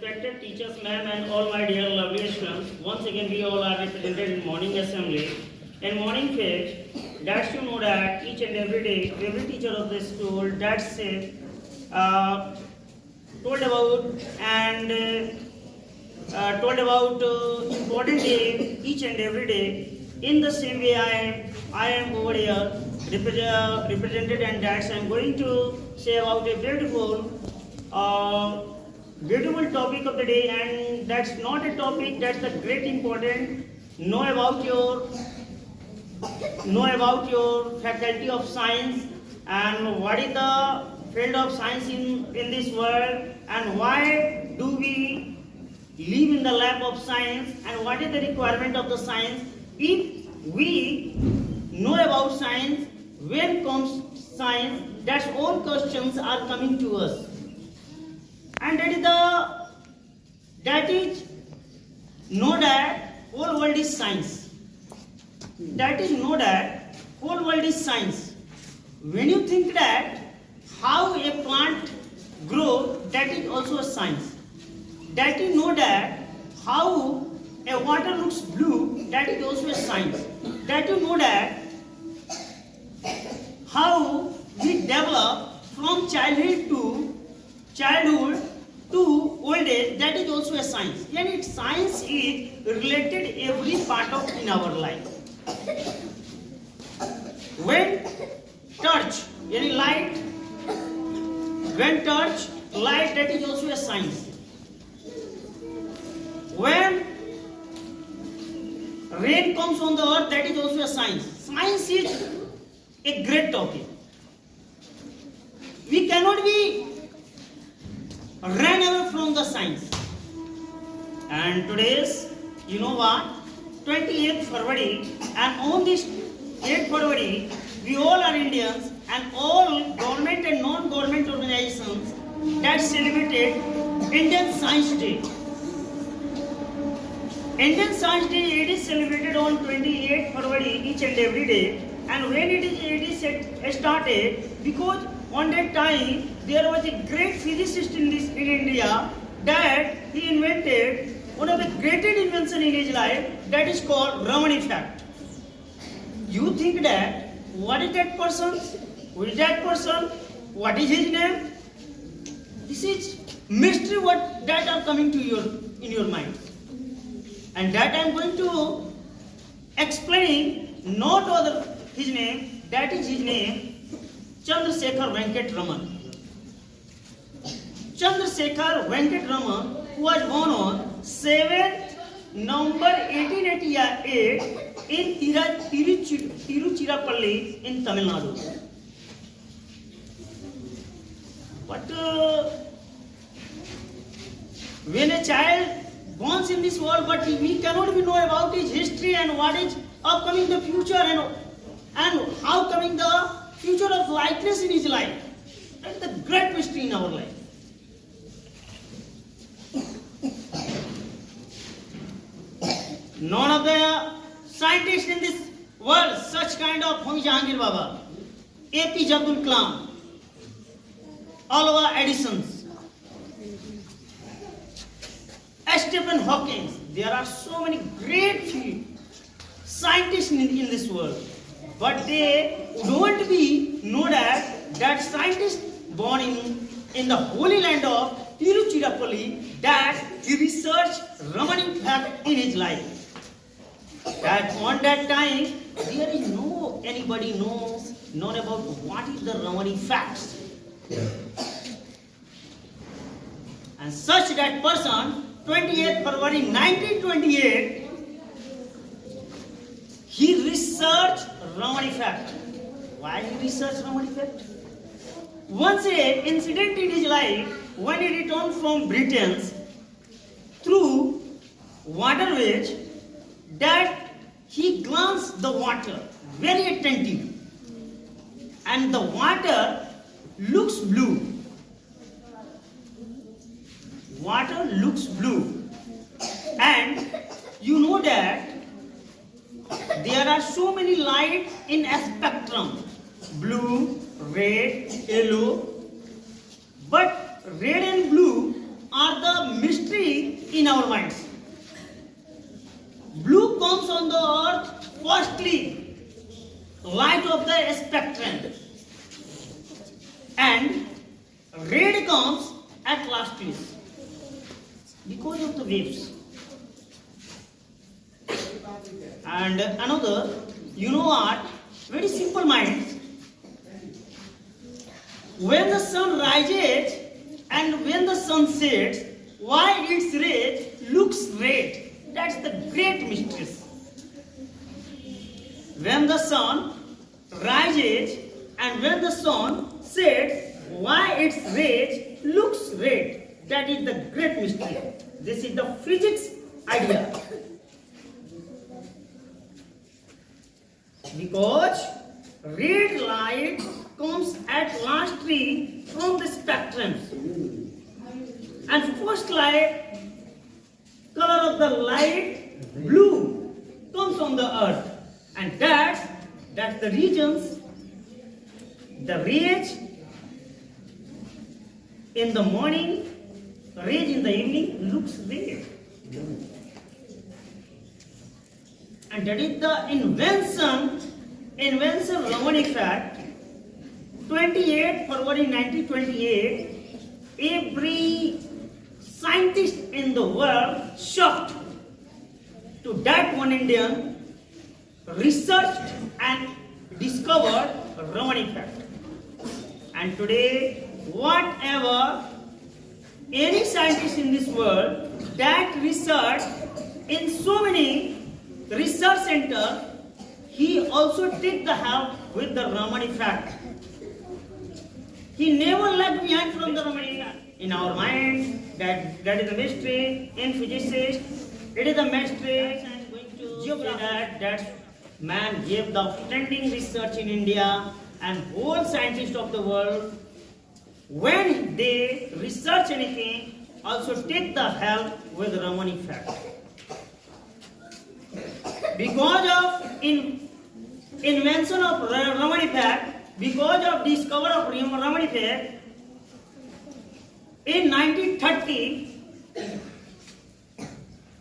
Respected teachers, ma'am, and all my dear lovely students, once again we all are represented in morning assembly and morning fetch. That you know that each and every day, every teacher of the school that's told about and told about important day each and every day. In the same way, I am over here represented, and that's I'm going to say about a beautiful topic of the day, and that's not a topic, that's a great important. Know about your faculty of science and what is the field of science in this world, and why do we live in the lab of science, and what is the requirement of the science. If we know about science, when comes science, that's all questions are coming to us. And that is know that whole world is science. That is know that whole world is science. When you think that how a plant grow, that is also a science. That you know that how a water looks blue, that is also a science. That you know that how we develop from childhood to old age, that is also a science. And science is related every part of in our life. When touch any light, that is also a science. When rain comes on the earth, that is also a science. Science is a great topic. We cannot be run away from the science. And today's, you know what, 28th February, and on this 8th February, we all are Indians, and all government and non-government organizations that celebrated Indian Science Day. Indian Science Day, it is celebrated on 28th February each and every day. And when it is started, because on that time there was a great physicist in India that he invented one of the greatest invention in his life, that is called Raman effect. You think that what is that person? Who is that person? What is his name? This is mystery what that are coming to in your mind. And that I am going to explain, not other his name, that is his name, Chandrasekhar Venkat Raman. Chandrasekhar Venkat Raman was born on 7th November 1888 in Tiruchirappalli in Tamil Nadu. But when a child born in this world, but we cannot be know about his history and what is upcoming the future, and how coming the future of lightness in his life. That's the great mystery in our life. None of the scientists in this world, such kind of Homi Jahangir Baba, APJ Abdul Kalam, Alva Edison, Stephen Hawking. There are so many great scientists in this world, but they don't know that scientist born in the holy land of Tiruchirappalli, that he researched Raman effect in his life. That on that time there is anybody knows not about what is the Raman effects. And such that person, 28th February 1928, he researched Raman effect. Why he researched Raman effect? Once a incident in his life, when he returned from Britain through waterways, that he glanced the water very attentive, and the water looks blue. Water looks blue, and you know that there are so many lights in a spectrum: blue, red, yellow. But red and blue are the mystery in our minds. Blue comes on the earth firstly, light of the spectrum, and red comes at lastly because of the waves. And another, you know what? Very simple mind. When the sun rises and when the sun sets, why its rays looks red? That's the great mystery. When the sun rises and when the sun sets, why its rays looks red? That is the great mystery. This is the physics idea. Because red light comes at lastly from the spectrum, and first light color of the light blue comes on the earth, and that's the regions, the rays in the morning, rays in the evening looks red. And that is the invention Raman effect. 28 February 1928, every scientist in the world shocked to that one Indian researched and discovered Raman effect. And today, whatever any scientist in this world that research in so many research center, he also take the help with the Raman effect. He never left behind from the Raman effect. In our mind, that is the mystery. In physicists, it is the mystery. That man gave the outstanding research in India, and whole scientists of the world, when they research anything, also take the help with the Raman effect. Because of invention of Raman effect, because of discovery of Raman effect, in 1930,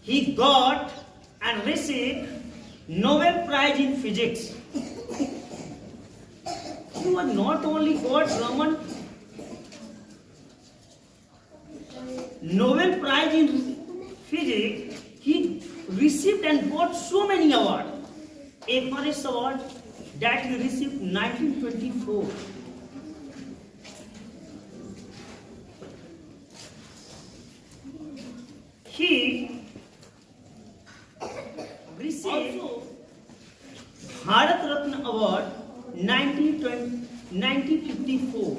he got and received Nobel Prize in Physics. He was not only got Raman Nobel Prize in Physics, he received and got so many awards. Everest Award that he received 1924. He received also Bharat Ratna Award 1954.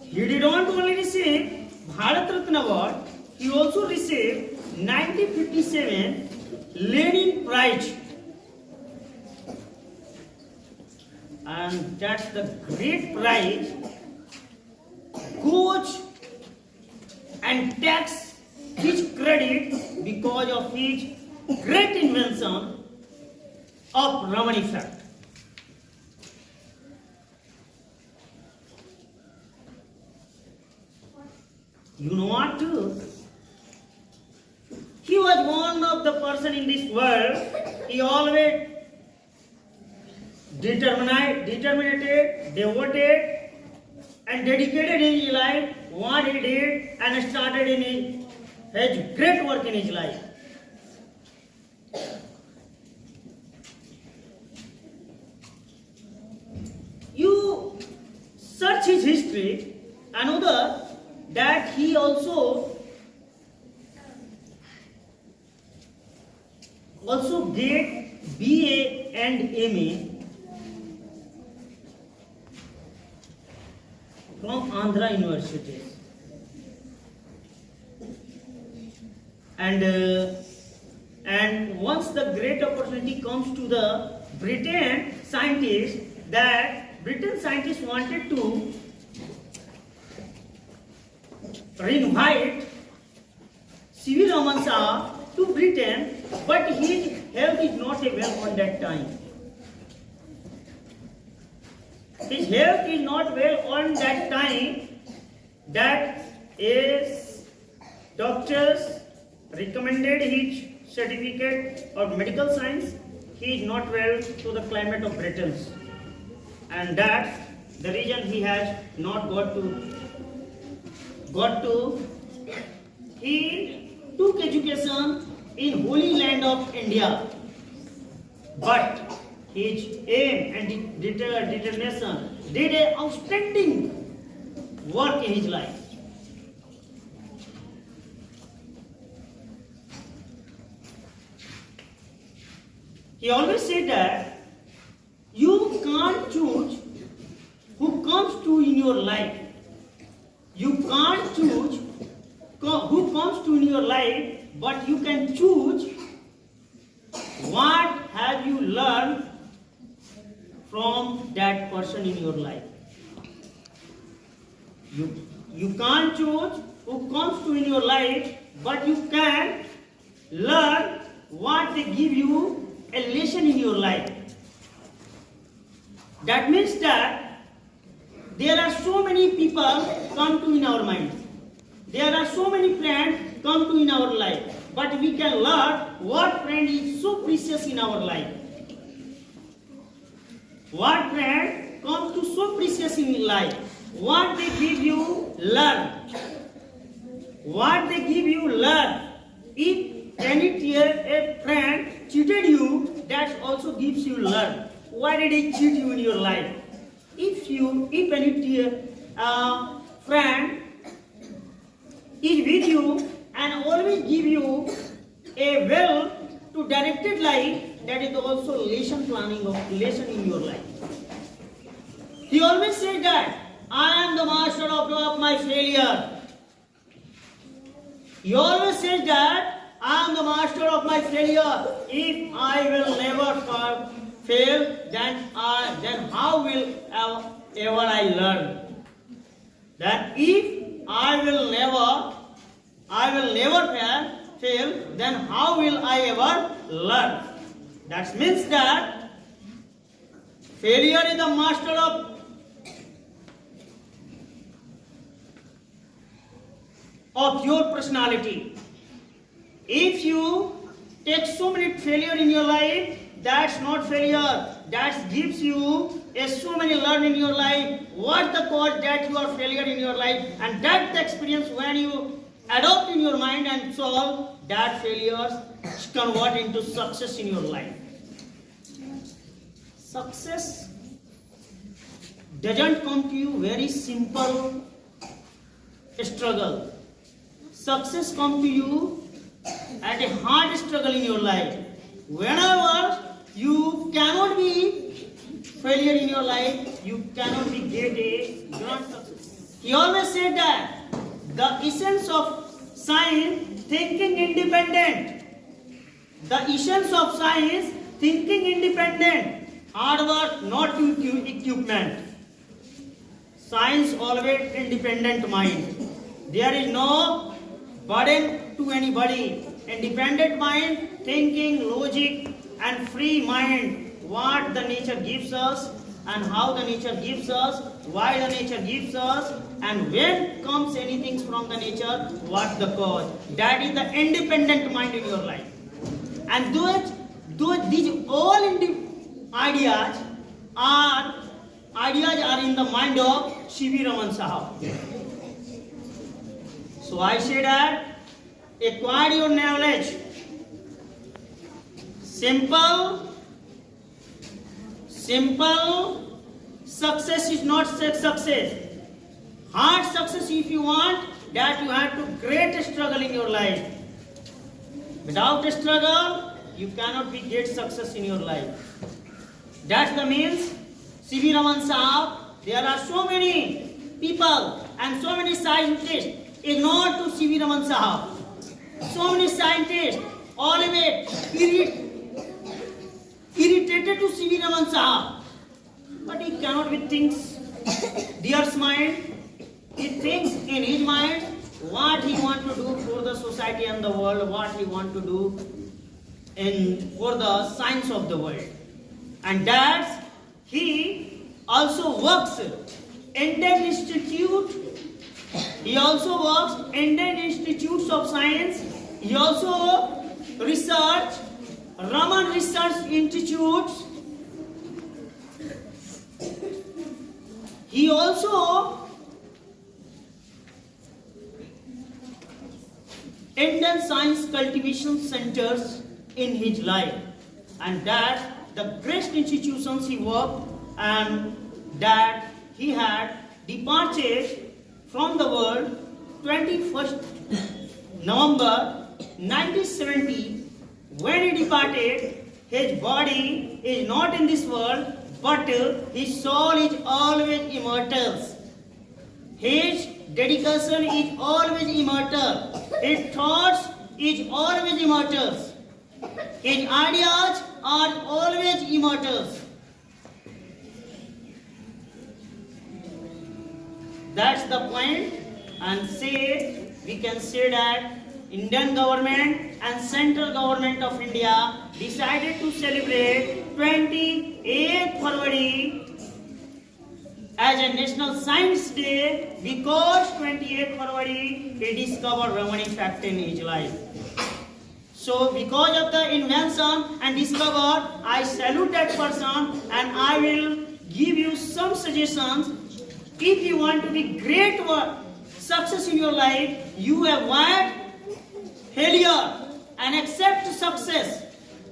He did not only receive Bharat Ratna Award, he also received 1957 Lenin Prize. And that's the great prize goes and takes his credit because of his great invention of Raman effect. You know what too? He was one of the person in this world. He always determined, devoted, and dedicated his life what he did and started in his great work in his life. You search his history, another that he also get BA and MA from Andhra universities, and once the great opportunity comes to the Britain scientists, that Britain scientists wanted to invite C.V. Raman Shah to Britain, but his health is not well on that time. His health is not well on that time. That is Doctors recommended his certificate of medical science. He is not well to the climate of Britain, and that's the reason he has not got to. He took education in holy land of India, but his aim and determination did an outstanding work in his life. He always said that you can't choose who comes to in your life. You can't choose who comes to in your life, but you can choose what have you learned from that person in your life. You can't choose who comes to in your life, but you can learn what they give you a lesson in your life. That means that there are so many people come to in our minds. There are so many friends come to in our life, but we can learn what friend is so precious in our life. What friend comes to so precious in life? What they give you, learn. What they give you, learn. If any a friend cheated you, that also gives you learn. Why did he cheat you in your life? If any friend is with you and always give you a well to directed life, that is also lesson in your life. He always said that I am the master of my failure. He always says that I am the master of my failure. If I will never fail, then how will ever I learn? That if I will never fail, then how will I ever learn? That means that failure is the master of your personality. If you take so many failure in your life, that's not failure. That gives you so many learn in your life. What the cause that you are failure in your life, and that the experience when you adopt in your mind and solve that failures convert into success in your life. Success doesn't come to you very simple struggle. Success comes to you at a hard struggle in your life. Whenever you cannot be failure in your life, you cannot be get a grand success. He always said that the essence of science, thinking independent. The essence of science, thinking independent. Hard work, not equipment. Science always independent mind. There is no burden to anybody. Independent mind, thinking, logic, and free mind. What the nature gives us, and how the nature gives us, why the nature gives us, and when comes anything from the nature, what the cause. That is the independent mind in your life. And these all ideas are in the mind of C.V. Raman Sahab. So I say that acquire your knowledge. Simple success is not success. Hard success, if you want, that you have to create a struggle in your life. Without a struggle, you cannot be great success in your life. That's the means. C.V. Raman Sahab, there are so many people and so many scientists ignored to C.V. Raman Sahab. So many scientists always irritated to C.V. Raman Sahab. But he cannot be things. Dear's mind, he thinks in his mind what he want to do for the society and the world, what he want to do for the science of the world. And that he also works in that institute. He He also works Indian Institutes of Science. He also research Raman Research Institutes. He also Indian Science Cultivation Centers in his life, and that the great institutions he worked, and that he had departed from the world 21st November 1970. When he departed, his body is not in this world, but his soul is always immortal. His dedication is always immortal. His thoughts is always immortal. His ideas are always immortal. That's the point. And we can say that Indian government and central government of India decided to celebrate 28th February as a National Science Day because 28th February he discovered Raman effect in his life. So because of the invention and discovery, I salute that person, and I will give you some suggestions. If you want to be great success in your life, you avoid failure and accept success.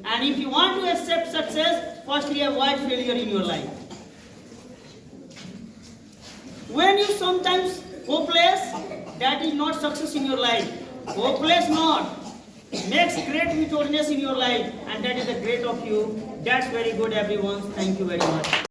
And if you want to accept success, firstly avoid failure in your life. When you sometimes hopeless, that is not success in your life. Hopeless not. Makes great victoriousness in your life, and that is the great of you. That's very good, everyone. Thank you very much.